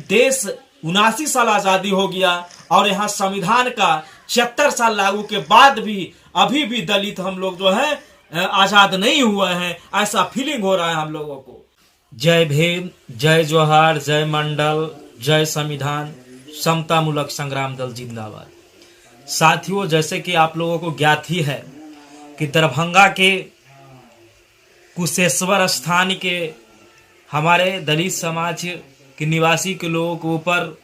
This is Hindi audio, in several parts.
देश 79 साल आजादी हो गया और यहाँ संविधान का 76 साल लागू के बाद भी अभी भी दलित हम लोग जो है आजाद नहीं हुए हैं, ऐसा फीलिंग हो रहा है हम लोगों को। जय भीम, जय जोहार, जय मंडल, जय संविधान, समता मूलक संग्राम दल जिंदाबाद। साथियों, जैसे कि आप लोगों को ज्ञात ही है कि दरभंगा के कुशेश्वर स्थान के हमारे दलित समाज के निवासी के लोगों के ऊपर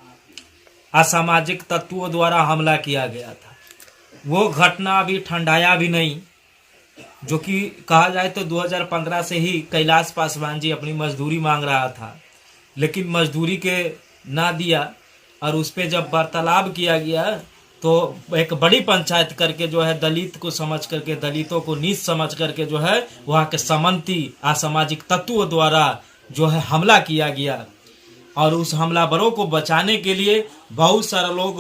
असामाजिक तत्वों द्वारा हमला किया गया था। वो घटना अभी ठंडाया भी नहीं, जो कि कहा जाए तो 2015 से ही कैलाश पासवान जी अपनी मजदूरी मांग रहा था, लेकिन मजदूरी के ना दिया और उस पर जब वार्तालाप किया गया तो एक बड़ी पंचायत करके जो है दलित को समझ करके, दलितों को नीच समझ करके जो है वहाँ के सामंती असामाजिक तत्वों द्वारा जो है हमला किया गया। और उस हमलावरों को बचाने के लिए बहुत सारे लोग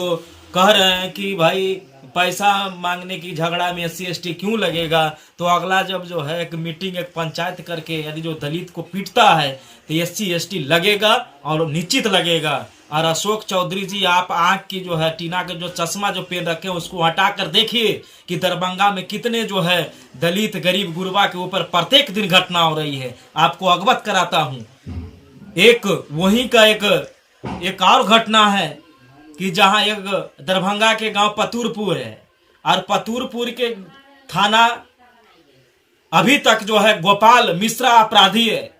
कह रहे हैं कि भाई पैसा मांगने की झगड़ा में SC/ST क्यों लगेगा। तो अगला जब जो है एक मीटिंग, एक पंचायत करके यदि जो दलित को पीटता है तो SC/ST लगेगा और निश्चित लगेगा। और अशोक चौधरी जी, आप आंख की जो है टीना के जो चश्मा जो पहन रखे हैं उसको हटा कर देखिए कि दरभंगा में कितने जो है दलित गरीब गुरबा के ऊपर प्रत्येक दिन घटना हो रही है। आपको अवगत कराता हूँ। एक वहीं का एक और घटना है कि जहां एक दरभंगा के गांव पतुरपुर है और पतुरपुर के थाना अभी तक जो है गोपाल मिश्रा अपराधी है,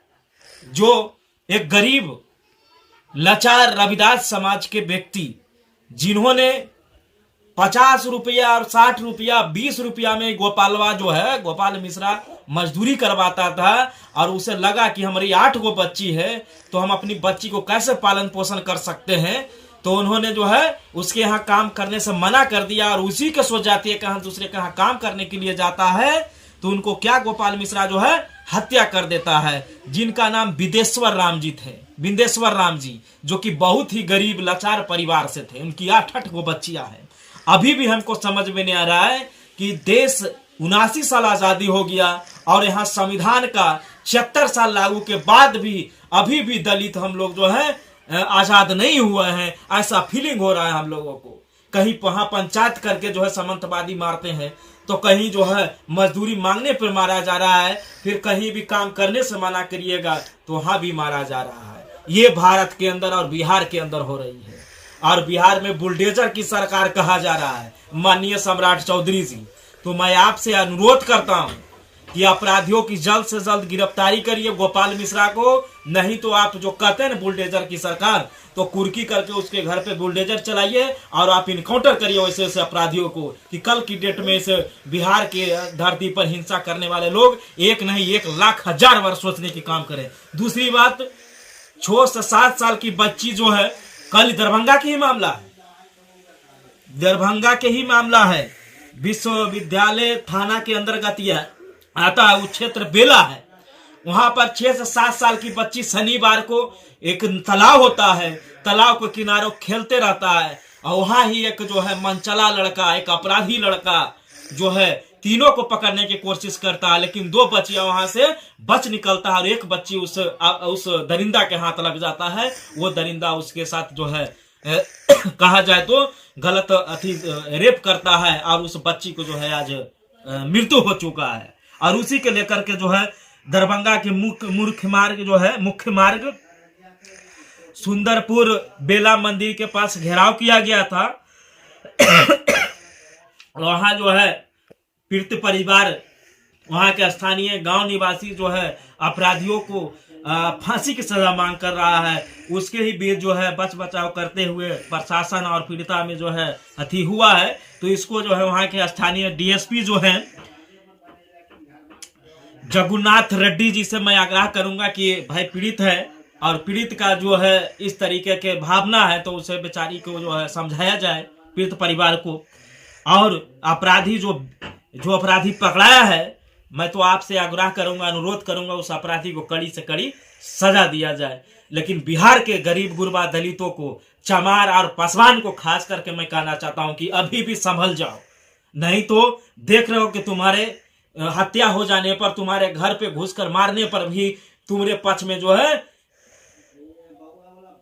जो एक गरीब लाचार रविदास समाज के व्यक्ति जिन्होंने 50 रुपया और 60 रुपया 20 रुपया में गोपालवा जो है गोपाल मिश्रा मजदूरी करवाता था और उसे लगा कि हमारी 8 गो बच्ची है तो हम अपनी बच्ची को कैसे पालन पोषण कर सकते हैं। तो उन्होंने जो है उसके यहाँ काम करने से मना कर दिया और उसी के सो जाती है कहाँ दूसरे के यहाँ काम करने के लिए जाता है तो उनको क्या गोपाल मिश्रा जो है हत्या कर देता है, जिनका नाम बिंदेश्वर राम जी थे। बिंदेश्वर राम जी जो कि बहुत ही गरीब लाचार परिवार से थे, उनकी 8 गो बच्चियां हैं। अभी भी हमको समझ में नहीं आ रहा है कि देश 79 साल आजादी हो गया और यहाँ संविधान का 76 साल लागू के बाद भी अभी भी दलित हम लोग जो है आजाद नहीं हुए हैं, ऐसा फीलिंग हो रहा है हम लोगों को। कहीं वहां पंचायत करके जो है सामंतवादी मारते हैं, तो कहीं जो है मजदूरी मांगने पर मारा जा रहा है, फिर कहीं भी काम करने से मना करिएगा तो वहां भी मारा जा रहा है। ये भारत के अंदर और बिहार के अंदर हो रही है। और बिहार में बुलडोजर की सरकार कहा जा रहा है माननीय सम्राट चौधरी जी। तो मैं आपसे अनुरोध करता हूं कि अपराधियों की जल्द से जल्द गिरफ्तारी करिए गोपाल मिश्रा को, नहीं तो आप जो कहते हैं बुलडोजर की सरकार, तो कुर्की करके उसके घर पे बुलडोजर चलाइए और आप इनकाउंटर करिए वैसे ऐसे अपराधियों को कि कल की डेट में इस बिहार के धरती पर हिंसा करने वाले लोग एक नहीं 1 लाख हजार बार सोचने की काम करें। दूसरी बात, 6 से 7 साल की बच्ची जो है, कल दरभंगा के ही मामला है, दरभंगा के ही मामला है, विश्वविद्यालय थाना के अंतर्गत यह आता है, वो क्षेत्र बेला है। वहां पर 6 से 7 साल की बच्ची शनिवार को एक तालाब होता है, तालाब के किनारों खेलते रहता है और वहां ही एक जो है मनचला लड़का, एक अपराधी लड़का जो है तीनों को पकड़ने की कोशिश करता है, लेकिन 2 बच्चियां वहां से बच निकलता है और एक बच्ची उस दरिंदा के हाथ लग जाता है। वो दरिंदा उसके साथ जो है कहा जाए तो गलत रेप करता है और उस बच्ची को जो है आज मृत्यु हो चुका है। और उसी के लेकर के जो है दरभंगा के मुख्य मार्ग सुंदरपुर बेला मंदिर के पास घेराव किया गया था। वहां जो है पीड़ित परिवार, वहां के स्थानीय गांव निवासी जो है अपराधियों को फांसी की सजा मांग कर रहा है। उसके ही बीच जो है बच बचाव करते हुए प्रशासन और पीड़िता में जो है हत्या हुआ है। तो इसको जो है वहां के स्थानीय DSP जो है जगन्नाथ रेड्डी जी से मैं आग्रह करूंगा कि भाई पीड़ित है और पीड़ित का जो है इस तरीके के भावना है तो उसे बेचारी को जो है समझाया जाए, पीड़ित परिवार को। और अपराधी जो अपराधी पकड़ाया है, मैं तो आपसे आग्रह करूंगा, अनुरोध करूंगा उस अपराधी को कड़ी से कड़ी सजा दिया जाए। लेकिन बिहार के गरीब गुरबा दलितों को, चमार और पासवान को खास करके मैं कहना चाहता हूं कि अभी भी संभल जाओ, नहीं तो देख रहे हो कि तुम्हारे हत्या हो जाने पर, तुम्हारे घर पे घुसकर मारने पर भी तुम्हारे पक्ष में जो है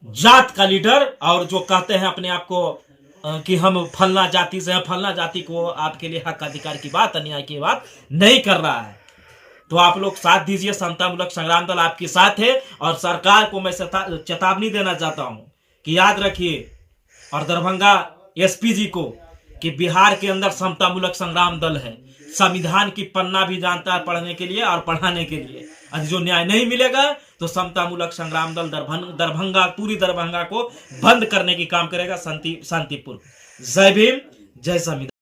जात का लीडर और जो कहते हैं अपने आप को कि हम फलना जाति से हैं, फलना जाति को आपके लिए हक अधिकार की बात, अन्याय की बात नहीं कर रहा है। तो आप लोग साथ दीजिए, समतामूलक संग्राम दल आपके साथ है। और सरकार को मैं चेतावनी देना चाहता हूं कि याद रखिए, और दरभंगा एसपी जी को, कि बिहार के अंदर समतामूलक संग्राम दल है, संविधान की पन्ना भी जानता है पढ़ने के लिए और पढ़ाने के लिए। आज जो न्याय नहीं मिलेगा तो समतामूलक संग्राम दल दरभंगा, पूरी दरभंगा को बंद करने की काम करेगा शांतिपूर्ण। जय भीम, जय संविधान।